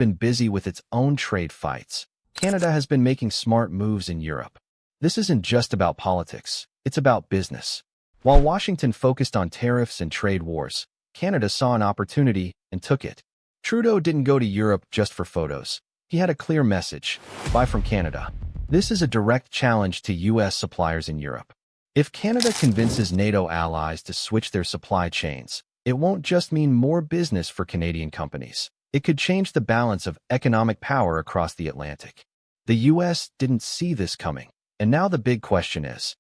been busy with its own trade fights, Canada has been making smart moves in Europe. This isn't just about politics, it's about business. While Washington focused on tariffs and trade wars, Canada saw an opportunity and took it. Trudeau didn't go to Europe just for photos. He had a clear message: buy from Canada. This is a direct challenge to U.S. suppliers in Europe. If Canada convinces NATO allies to switch their supply chains, it won't just mean more business for Canadian companies. It could change the balance of economic power across the Atlantic. The U.S. didn't see this coming, and now the big question is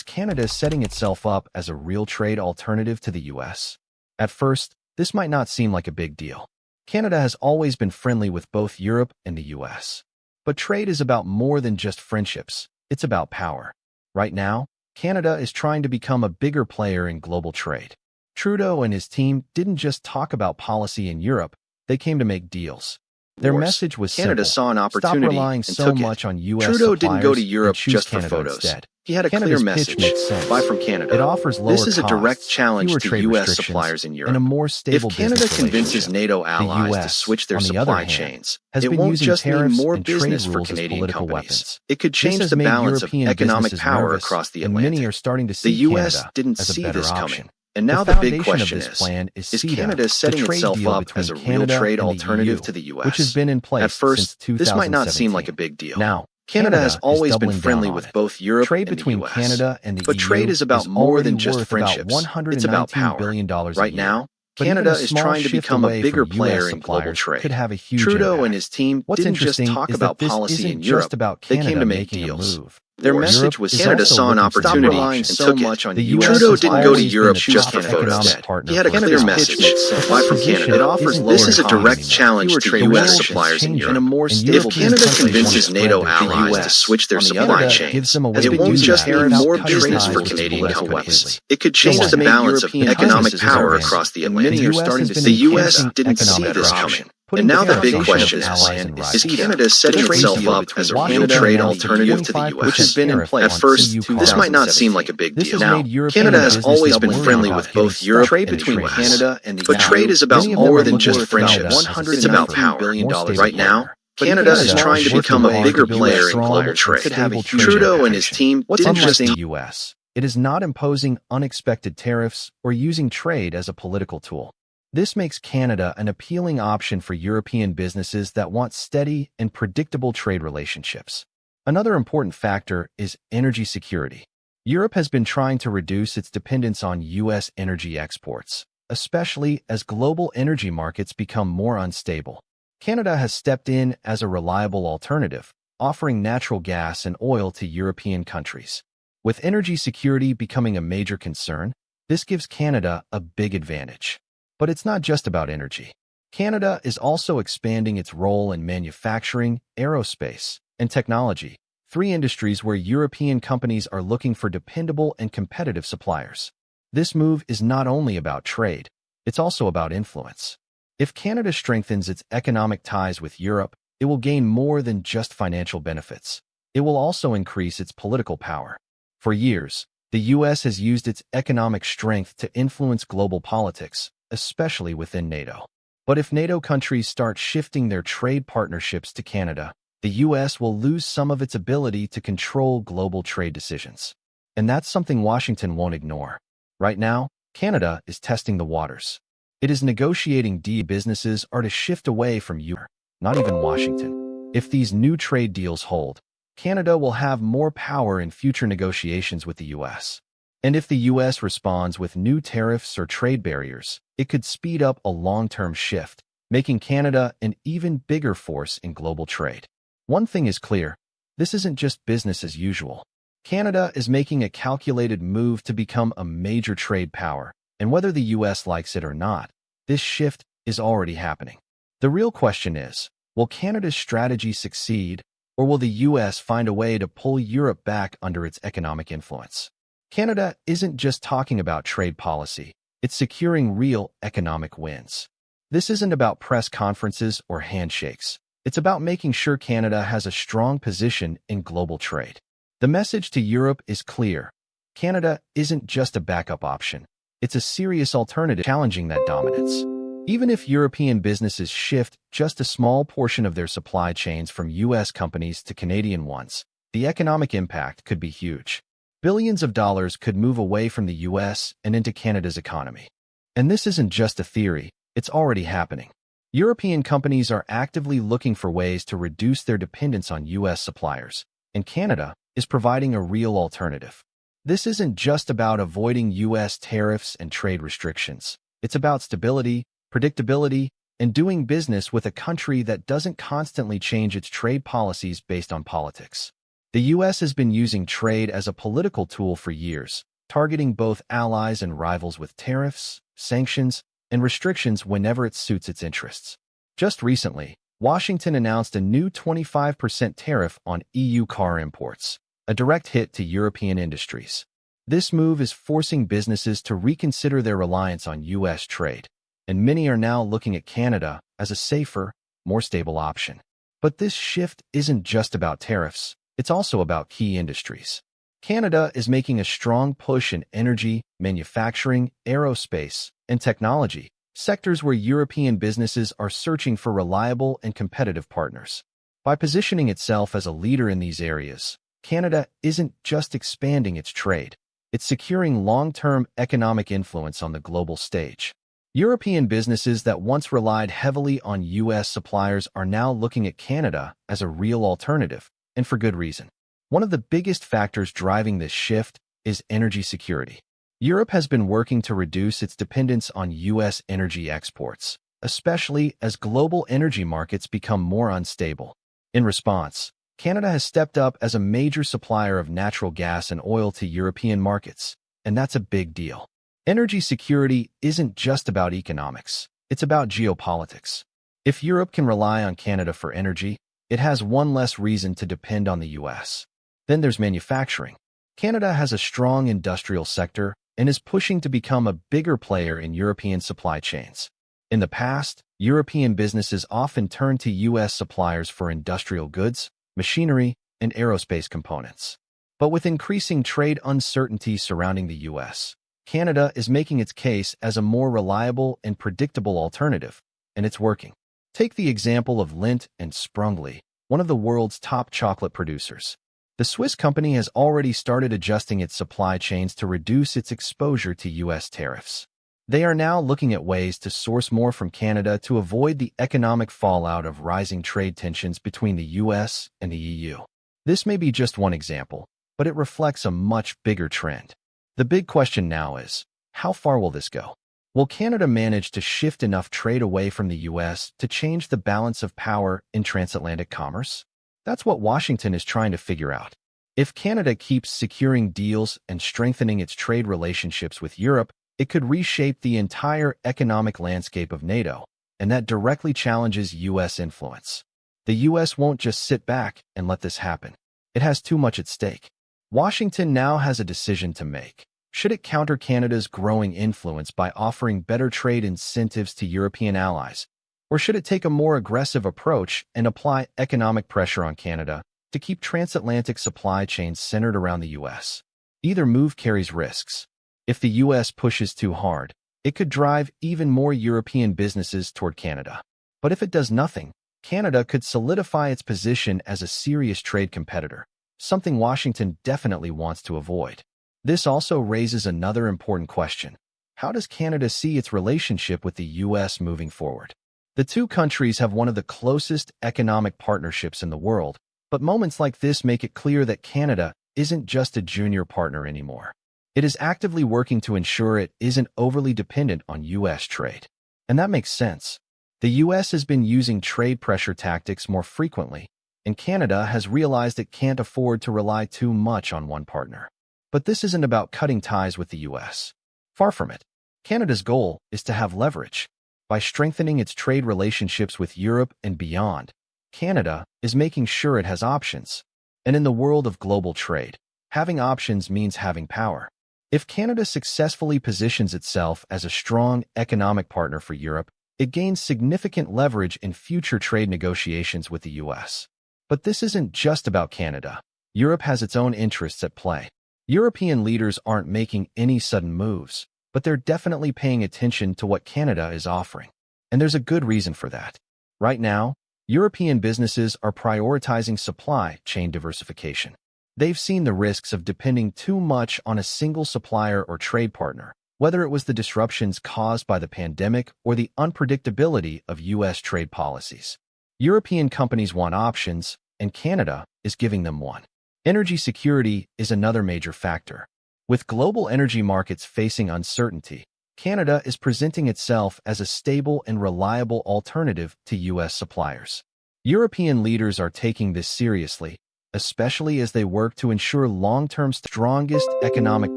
Canada setting itself up as a real trade alternative to the U.S.? At first, this might not seem like a big deal. Canada has always been friendly with both Europe and the U.S. But trade is about more than just friendships. It's about power. Right now, Canada is trying to become a bigger player in global trade. Trudeau and his team didn't just talk about policy in Europe, they came to make deals. Their message was Canada simple: saw an opportunity stop relying and so took much it. on U.S. Trudeau didn't go to suppliers Europe and choose just for Canada photos. instead. He had a Canada's clear pitch message: makes sense. buy from Canada. It offers lower This is a direct costs, challenge fewer to trade U.S. restrictions, suppliers in Europe. and a more stable If Canada business convinces relationship. NATO allies the to US, switch their on the other supply hand, chains, has it been won't using just mean tariffs more and trade business for rules as Canadian political companies. weapons. It could This change has the made balance of European economic businesses power nervous, across the and Atlantic. many are starting to The see U.S. Canada didn't as a see better this option. coming. And now The the big foundation question of this plan is CETA, Canada the setting trade itself deal up between as a real Canada trade and the alternative EU, to the U.S., which has been in place At first, since 2017. this might not seem like a big deal. Now, Canada has is always been doubling friendly down with on it. both Europe Trade and between the U.S. Canada and the But EU trade is about more already than just worth about friendships. It's about $119 power. billion a Right year. now, But even Canada a is small trying to shift become a away bigger from player US in global suppliers trade. could have a huge Trudeau impact. and his team What's didn't just interesting talk is about that this policy isn't in just Europe. about They Canada came to make making deals. a move. Their Europe message was is Canada also saw an looking for opportunity new and options. so much on The U.S. US Trudeau has didn't go to always been Europe the just top for photos. economic partner He had a for clear Canada. message: But buy that from position Canada. It offers isn't This is a lower direct costs challenge anymore. to The U.S. world is suppliers in changing, Europe. and more If stable Canada countries want convinces to NATO spread their allies to trade. switch their On the supply other hand, chains, gives them a way it to won't do just that mean without more cutting business ties for with the Canadian US companies. completely. It could So change what? the balance of The time economic is power advancing. across the And Atlantic. many are starting to The see U.S. Canada didn't see economic this option. coming. Putting And now the big foundation question of is, allies and rivals. Canada setting The trade itself deal up between as a real Washington trade announced a alternative to the 25% U.S., which has been in tariff place. on At first, EU this might not cars. seem like a big This deal. has Now, made European Canada has businesses always been worried friendly about with getting both Europe stuck and in the trade U.S. Canada and the But EU. trade is about Many of them more are than looking just for Canada friendships. as a It's about safer, power. more stable Right now, partner. But Canada even is a trying to small become a shift bigger to build player in strong global and trade. stable trade Trudeau and his implication. team What's didn't interesting just the U.S. It is not imposing unexpected tariffs or using trade as a political tool. This makes Canada an appealing option for European businesses that want steady and predictable trade relationships. Another important factor is energy security. Europe has been trying to reduce its dependence on U.S. energy exports, especially as global energy markets become more unstable. Canada has stepped in as a reliable alternative, offering natural gas and oil to European countries. With energy security becoming a major concern, this gives Canada a big advantage. But it's not just about energy. Canada is also expanding its role in manufacturing, aerospace, and technology, three industries where European companies are looking for dependable and competitive suppliers. This move is not only about trade, it's also about influence. If Canada strengthens its economic ties with Europe, it will gain more than just financial benefits. It will also increase its political power. For years, the U.S. has used its economic strength to influence global politics, especially within NATO. But if NATO countries start shifting their trade partnerships to Canada, the U.S. will lose some of its ability to control global trade decisions. And that's something Washington won't ignore. Right now, Canada is testing the waters. It is negotiating businesses are to shift away from Europe, not even Washington. If these new trade deals hold, Canada will have more power in future negotiations with the U.S. And if the U.S. responds with new tariffs or trade barriers, it could speed up a long-term shift, making Canada an even bigger force in global trade. One thing is clear, this isn't just business as usual. Canada is making a calculated move to become a major trade power, and whether the U.S. likes it or not, this shift is already happening. The real question is, will Canada's strategy succeed, or will the U.S. find a way to pull Europe back under its economic influence? Canada isn't just talking about trade policy, it's securing real economic wins. This isn't about press conferences or handshakes. It's about making sure Canada has a strong position in global trade. The message to Europe is clear. Canada isn't just a backup option. It's a serious alternative challenging that dominance. Even if European businesses shift just a small portion of their supply chains from U.S. companies to Canadian ones, the economic impact could be huge. Billions of dollars could move away from the U.S. and into Canada's economy. And this isn't just a theory, it's already happening. European companies are actively looking for ways to reduce their dependence on U.S. suppliers, and Canada is providing a real alternative. This isn't just about avoiding U.S. tariffs and trade restrictions. It's about stability, predictability, and doing business with a country that doesn't constantly change its trade policies based on politics. The U.S. has been using trade as a political tool for years, targeting both allies and rivals with tariffs, sanctions, and restrictions whenever it suits its interests. Just recently, Washington announced a new 25% tariff on EU car imports, a direct hit to European industries. This move is forcing businesses to reconsider their reliance on U.S. trade, and many are now looking at Canada as a safer, more stable option. But this shift isn't just about tariffs, it's also about key industries. Canada is making a strong push in energy, manufacturing, aerospace, and technology, sectors where European businesses are searching for reliable and competitive partners. By positioning itself as a leader in these areas, Canada isn't just expanding its trade, it's securing long-term economic influence on the global stage. European businesses that once relied heavily on U.S. suppliers are now looking at Canada as a real alternative, and for good reason. One of the biggest factors driving this shift is energy security. Europe has been working to reduce its dependence on U.S. energy exports, especially as global energy markets become more unstable. In response, Canada has stepped up as a major supplier of natural gas and oil to European markets, and that's a big deal. Energy security isn't just about economics, it's about geopolitics. If Europe can rely on Canada for energy, it has one less reason to depend on the U.S. Then there's manufacturing. Canada has a strong industrial sector and is pushing to become a bigger player in European supply chains. In the past, European businesses often turned to U.S. suppliers for industrial goods, machinery, and aerospace components. But with increasing trade uncertainty surrounding the U.S., Canada is making its case as a more reliable and predictable alternative, and it's working. Take the example of Lindt and Sprungli, one of the world's top chocolate producers. The Swiss company has already started adjusting its supply chains to reduce its exposure to U.S. tariffs. They are now looking at ways to source more from Canada to avoid the economic fallout of rising trade tensions between the U.S. and the EU. This may be just one example, but it reflects a much bigger trend. The big question now is, how far will this go? Will Canada manage to shift enough trade away from the U.S. to change the balance of power in transatlantic commerce? That's what Washington is trying to figure out. If Canada keeps securing deals and strengthening its trade relationships with Europe, it could reshape the entire economic landscape of NATO, and that directly challenges U.S. influence. The U.S. won't just sit back and let this happen. It has too much at stake. Washington now has a decision to make. Should it counter Canada's growing influence by offering better trade incentives to European allies? Or should it take a more aggressive approach and apply economic pressure on Canada to keep transatlantic supply chains centered around the U.S.? Either move carries risks. If the U.S. pushes too hard, it could drive even more European businesses toward Canada. But if it does nothing, Canada could solidify its position as a serious trade competitor, something Washington definitely wants to avoid. This also raises another important question. How does Canada see its relationship with the U.S. moving forward? The two countries have one of the closest economic partnerships in the world, but moments like this make it clear that Canada isn't just a junior partner anymore. It is actively working to ensure it isn't overly dependent on U.S. trade. And that makes sense. The U.S. has been using trade pressure tactics more frequently, and Canada has realized it can't afford to rely too much on one partner. But this isn't about cutting ties with the U.S. Far from it. Canada's goal is to have leverage. By strengthening its trade relationships with Europe and beyond, Canada is making sure it has options. And in the world of global trade, having options means having power. If Canada successfully positions itself as a strong economic partner for Europe, it gains significant leverage in future trade negotiations with the U.S. But this isn't just about Canada. Europe has its own interests at play. European leaders aren't making any sudden moves, but they're definitely paying attention to what Canada is offering. And there's a good reason for that. Right now, European businesses are prioritizing supply chain diversification. They've seen the risks of depending too much on a single supplier or trade partner, whether it was the disruptions caused by the pandemic or the unpredictability of U.S. trade policies. European companies want options, and Canada is giving them one. Energy security is another major factor. With global energy markets facing uncertainty, Canada is presenting itself as a stable and reliable alternative to U.S. suppliers. European leaders are taking this seriously, especially as they work to ensure long-term strongest economic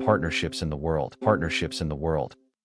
partnerships in the world.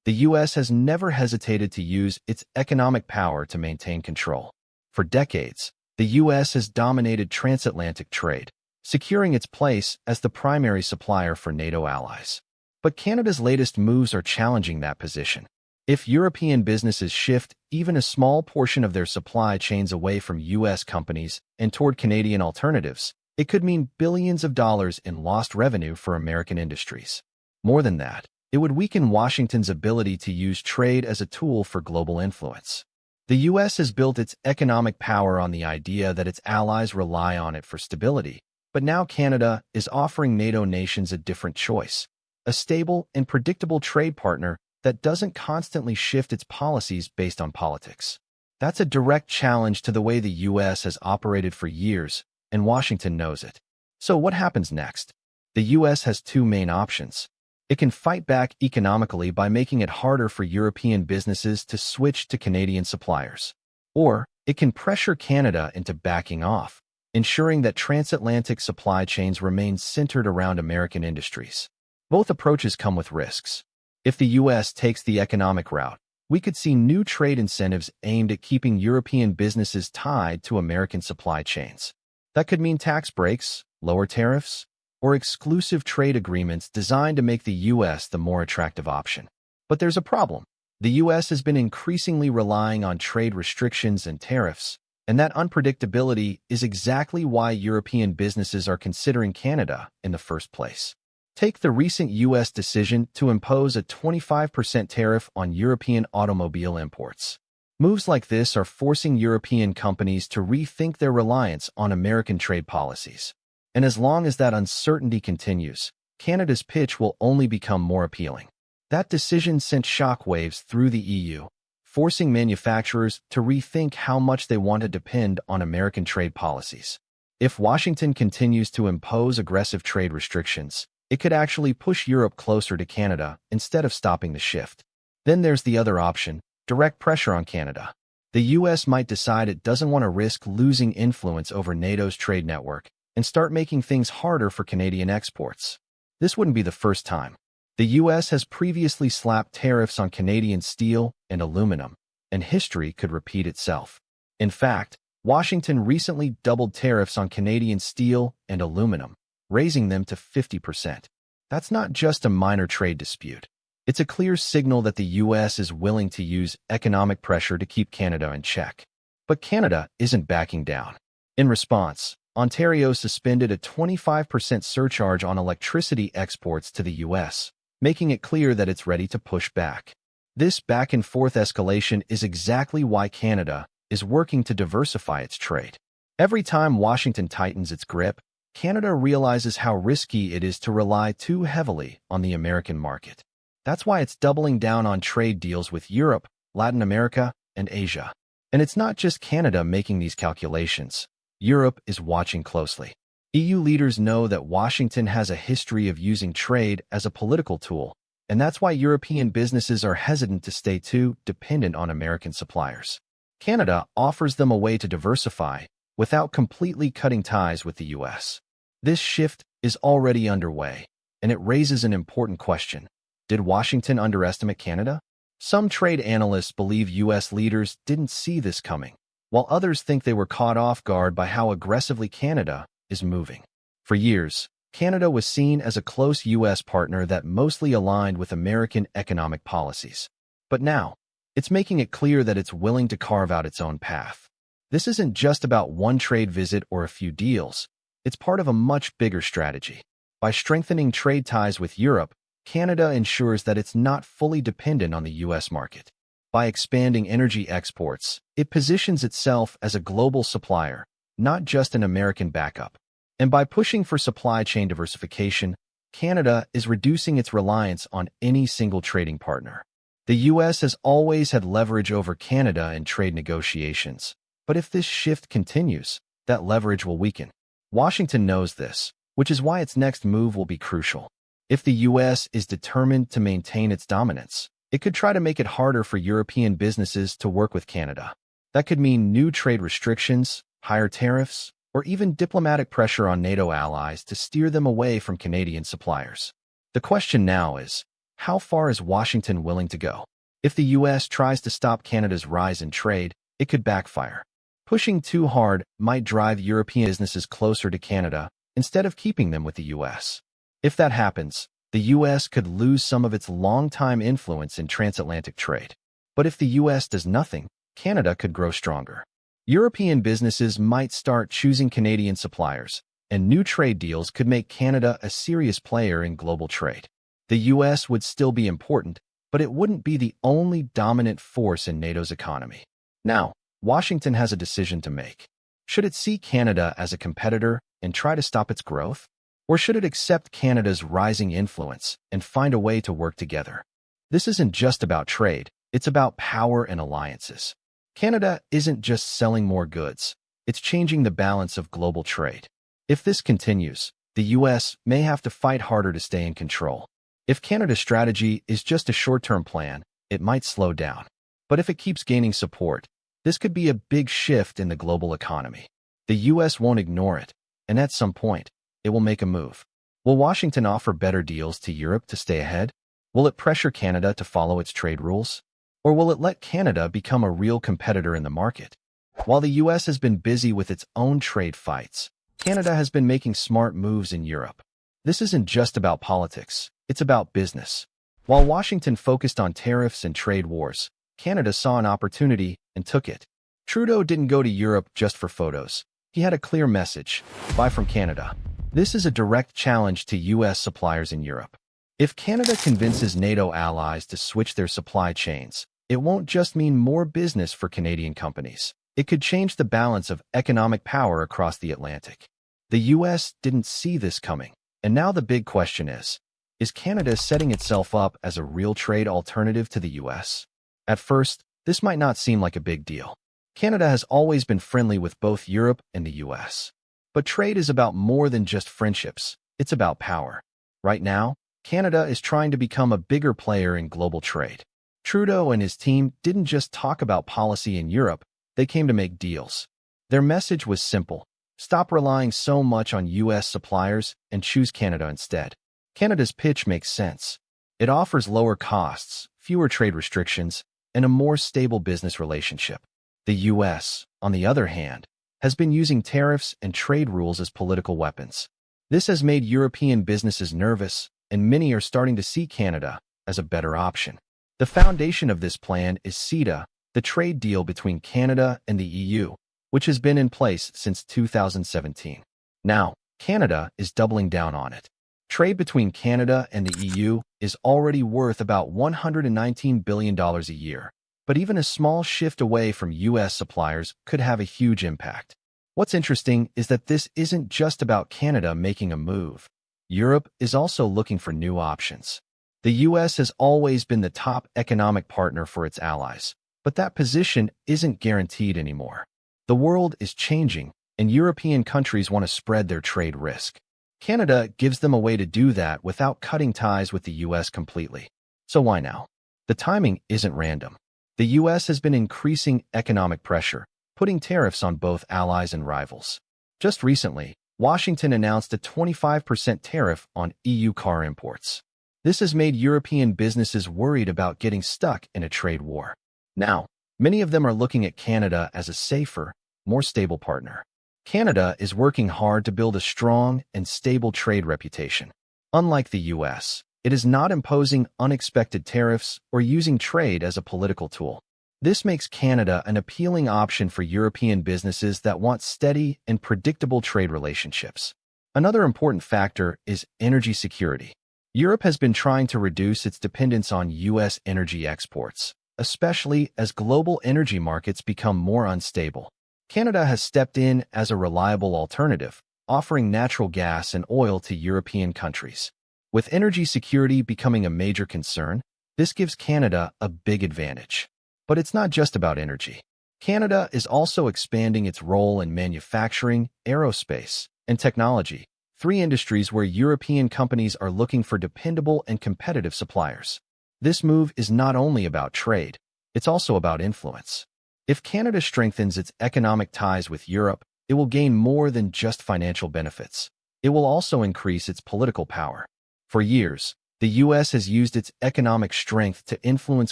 The U.S. has never hesitated to use its economic power to maintain control. For decades, the U.S. has dominated transatlantic trade, securing its place as the primary supplier for NATO allies. But Canada's latest moves are challenging that position. If European businesses shift even a small portion of their supply chains away from U.S. companies and toward Canadian alternatives, it could mean billions of dollars in lost revenue for American industries. More than that, it would weaken Washington's ability to use trade as a tool for global influence. The U.S. has built its economic power on the idea that its allies rely on it for stability, but now Canada is offering NATO nations a different choice. A stable and predictable trade partner that doesn't constantly shift its policies based on politics. That's a direct challenge to the way the U.S. has operated for years, and Washington knows it. So what happens next? The U.S. has two main options. It can fight back economically by making it harder for European businesses to switch to Canadian suppliers. Or it can pressure Canada into backing off, ensuring that transatlantic supply chains remain centered around American industries. Both approaches come with risks. If the U.S. takes the economic route, we could see new trade incentives aimed at keeping European businesses tied to American supply chains. That could mean tax breaks, lower tariffs, or exclusive trade agreements designed to make the U.S. the more attractive option. But there's a problem. The U.S. has been increasingly relying on trade restrictions and tariffs, and that unpredictability is exactly why European businesses are considering Canada in the first place. Take the recent U.S. decision to impose a 25% tariff on European automobile imports. Moves like this are forcing European companies to rethink their reliance on American trade policies. And as long as that uncertainty continues, Canada's pitch will only become more appealing. That decision sent shockwaves through the EU, forcing manufacturers to rethink how much they want to depend on American trade policies. If Washington continues to impose aggressive trade restrictions, it could actually push Europe closer to Canada instead of stopping the shift. Then there's the other option, direct pressure on Canada. The U.S. might decide it doesn't want to risk losing influence over NATO's trade network and start making things harder for Canadian exports. This wouldn't be the first time. The U.S. has previously slapped tariffs on Canadian steel and aluminum, and history could repeat itself. In fact, Washington recently doubled tariffs on Canadian steel and aluminum, raising them to 50%. That's not just a minor trade dispute. It's a clear signal that the U.S. is willing to use economic pressure to keep Canada in check. But Canada isn't backing down. In response, Ontario suspended a 25% surcharge on electricity exports to the U.S., making it clear that it's ready to push back. This back-and-forth escalation is exactly why Canada is working to diversify its trade. Every time Washington tightens its grip, Canada realizes how risky it is to rely too heavily on the American market. That's why it's doubling down on trade deals with Europe, Latin America, and Asia. And it's not just Canada making these calculations. Europe is watching closely. EU leaders know that Washington has a history of using trade as a political tool, and that's why European businesses are hesitant to stay too dependent on American suppliers. Canada offers them a way to diversify without completely cutting ties with the U.S. This shift is already underway, and it raises an important question. Did Washington underestimate Canada? Some trade analysts believe U.S. leaders didn't see this coming, while others think they were caught off guard by how aggressively Canada is moving. For years, Canada was seen as a close U.S. partner that mostly aligned with American economic policies. But now, it's making it clear that it's willing to carve out its own path. This isn't just about one trade visit or a few deals. It's part of a much bigger strategy. By strengthening trade ties with Europe, Canada ensures that it's not fully dependent on the U.S. market. By expanding energy exports, it positions itself as a global supplier, not just an American backup. And by pushing for supply chain diversification, Canada is reducing its reliance on any single trading partner. The U.S. has always had leverage over Canada in trade negotiations, but if this shift continues, that leverage will weaken. Washington knows this, which is why its next move will be crucial. If the U.S. is determined to maintain its dominance, it could try to make it harder for European businesses to work with Canada. That could mean new trade restrictions, higher tariffs, or even diplomatic pressure on NATO allies to steer them away from Canadian suppliers. The question now is, how far is Washington willing to go? If the U.S. tries to stop Canada's rise in trade, it could backfire. Pushing too hard might drive European businesses closer to Canada instead of keeping them with the U.S. If that happens, the U.S. could lose some of its long-time influence in transatlantic trade. But if the U.S. does nothing, Canada could grow stronger. European businesses might start choosing Canadian suppliers, and new trade deals could make Canada a serious player in global trade. The U.S. would still be important, but it wouldn't be the only dominant force in NATO's economy. Now, Washington has a decision to make. Should it see Canada as a competitor and try to stop its growth? Or should it accept Canada's rising influence and find a way to work together? This isn't just about trade, it's about power and alliances. Canada isn't just selling more goods, it's changing the balance of global trade. If this continues, the U.S. may have to fight harder to stay in control. If Canada's strategy is just a short-term plan, it might slow down. But if it keeps gaining support, this could be a big shift in the global economy. The U.S. won't ignore it, and at some point, it will make a move. Will Washington offer better deals to Europe to stay ahead? Will it pressure Canada to follow its trade rules? Or will it let Canada become a real competitor in the market? While the U.S. has been busy with its own trade fights, Canada has been making smart moves in Europe. This isn't just about politics, it's about business. While Washington focused on tariffs and trade wars, Canada saw an opportunity and took it. Trudeau didn't go to Europe just for photos. He had a clear message: buy from Canada. This is a direct challenge to U.S. suppliers in Europe. If Canada convinces NATO allies to switch their supply chains, it won't just mean more business for Canadian companies. It could change the balance of economic power across the Atlantic. The U.S. didn't see this coming, and now the big question is Canada setting itself up as a real trade alternative to the U.S.? At first, this might not seem like a big deal. Canada has always been friendly with both Europe and the U.S. But trade is about more than just friendships. It's about power. Right now, Canada is trying to become a bigger player in global trade. Trudeau and his team didn't just talk about policy in Europe, they came to make deals. Their message was simple: stop relying so much on U.S. suppliers and choose Canada instead. Canada's pitch makes sense. It offers lower costs, fewer trade restrictions, and a more stable business relationship. The U.S., on the other hand, has been using tariffs and trade rules as political weapons. This has made European businesses nervous, and many are starting to see Canada as a better option. The foundation of this plan is CETA, the trade deal between Canada and the EU, which has been in place since 2017. Now, Canada is doubling down on it. Trade between Canada and the EU is already worth about $119 billion a year, but even a small shift away from U.S. suppliers could have a huge impact. What's interesting is that this isn't just about Canada making a move. Europe is also looking for new options. The U.S. has always been the top economic partner for its allies, but that position isn't guaranteed anymore. The world is changing, and European countries want to spread their trade risk. Canada gives them a way to do that without cutting ties with the U.S. completely. So why now? The timing isn't random. The U.S. has been increasing economic pressure, putting tariffs on both allies and rivals. Just recently, Washington announced a 25% tariff on EU car imports. This has made European businesses worried about getting stuck in a trade war. Now, many of them are looking at Canada as a safer, more stable partner. Canada is working hard to build a strong and stable trade reputation. Unlike the U.S., it is not imposing unexpected tariffs or using trade as a political tool. This makes Canada an appealing option for European businesses that want steady and predictable trade relationships. Another important factor is energy security. Europe has been trying to reduce its dependence on U.S. energy exports, especially as global energy markets become more unstable. Canada has stepped in as a reliable alternative, offering natural gas and oil to European countries. With energy security becoming a major concern, this gives Canada a big advantage. But it's not just about energy. Canada is also expanding its role in manufacturing, aerospace, and technology, three industries where European companies are looking for dependable and competitive suppliers. This move is not only about trade, it's also about influence. If Canada strengthens its economic ties with Europe, it will gain more than just financial benefits. It will also increase its political power. For years, the U.S. has used its economic strength to influence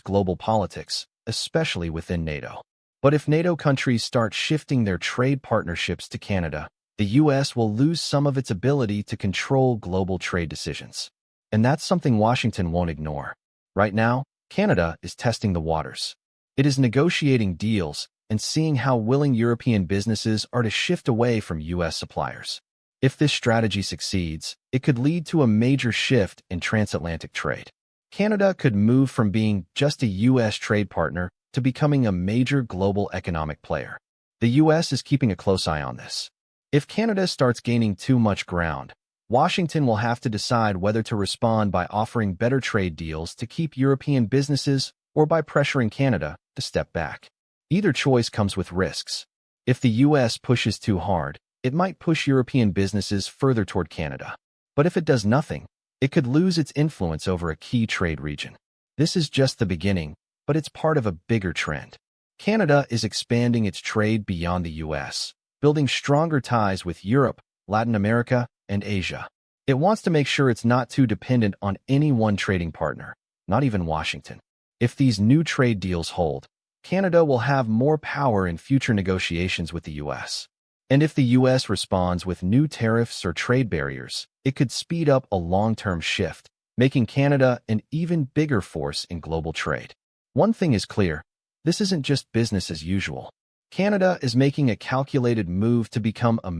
global politics, especially within NATO. But if NATO countries start shifting their trade partnerships to Canada, the U.S. will lose some of its ability to control global trade decisions. And that's something Washington won't ignore. Right now, Canada is testing the waters. It is negotiating deals and seeing how willing European businesses are to shift away from U.S. suppliers. If this strategy succeeds, it could lead to a major shift in transatlantic trade. Canada could move from being just a U.S. trade partner to becoming a major global economic player. The U.S. is keeping a close eye on this. If Canada starts gaining too much ground, Washington will have to decide whether to respond by offering better trade deals to keep European businesses or by pressuring Canada to step back. Either choice comes with risks. If the U.S. pushes too hard, it might push European businesses further toward Canada. But if it does nothing, it could lose its influence over a key trade region. This is just the beginning, but it's part of a bigger trend. Canada is expanding its trade beyond the U.S., building stronger ties with Europe, Latin America, and Asia. It wants to make sure it's not too dependent on any one trading partner, not even Washington. If these new trade deals hold, Canada will have more power in future negotiations with the U.S. And if the U.S. responds with new tariffs or trade barriers, it could speed up a long-term shift, making Canada an even bigger force in global trade. One thing is clear, this isn't just business as usual. Canada is making a calculated move to become a